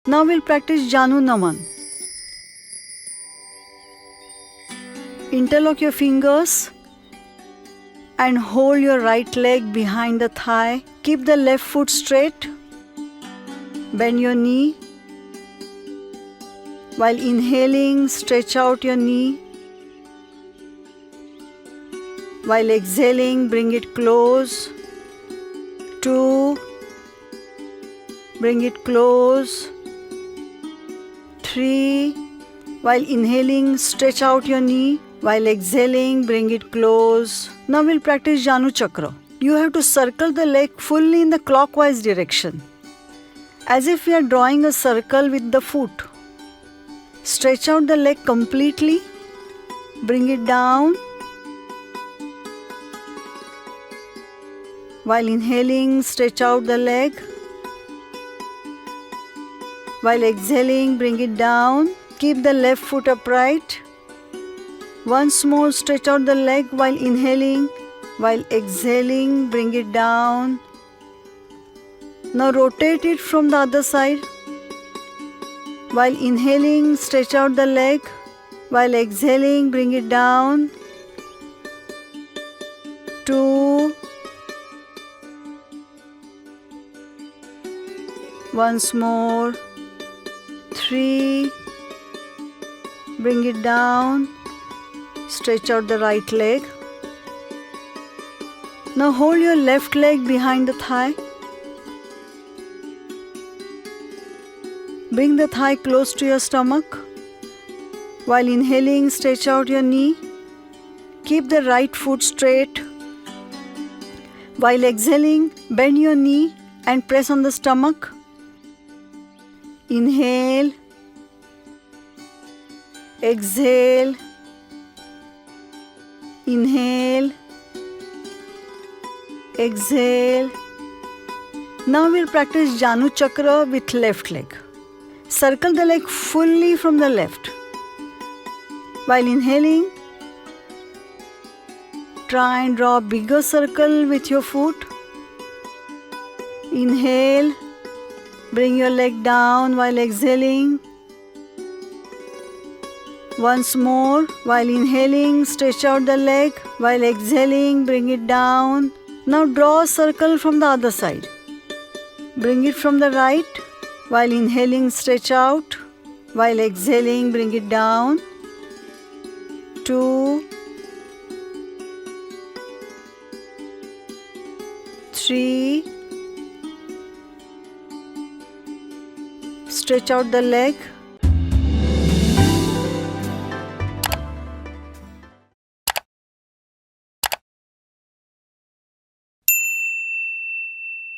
Now we'll practice Janu Naman. Interlock your fingers and hold your right leg behind the thigh. Keep the left foot straight. Bend your knee. While inhaling, stretch out your knee. While exhaling, bring it close. 2. Bring it close. 3. While inhaling, stretch out your knee. While exhaling, bring it close. Now we'll practice Janu Chakra. You have to circle the leg fully in the clockwise direction, as if we are drawing a circle with the foot. Stretch out the leg completely. Bring it down. While inhaling, stretch out the leg. While exhaling, bring it down. Keep the left foot upright. Once more, stretch out the leg while inhaling. While exhaling, bring it down. Now rotate it from the other side. While inhaling, stretch out the leg. While exhaling, bring it down. 2. Once more. 3. Bring it down. Stretch out the right leg. Now hold your left leg behind the thigh. Bring the thigh close to your stomach. While inhaling, stretch out your knee. Keep the right foot straight. While exhaling, bend your knee and press on the stomach. Inhale. Exhale. Inhale. Exhale. Now we'll practice Janu Chakra with left leg. Circle the leg fully from the left. While inhaling, try and draw a bigger circle with your foot. Inhale. Bring your leg down while exhaling. Once more, while inhaling, stretch out the leg. While exhaling, bring it down. Now draw a circle from the other side. Bring it from the right. While inhaling, stretch out. While exhaling, bring it down. 2. 3. Stretch out the leg.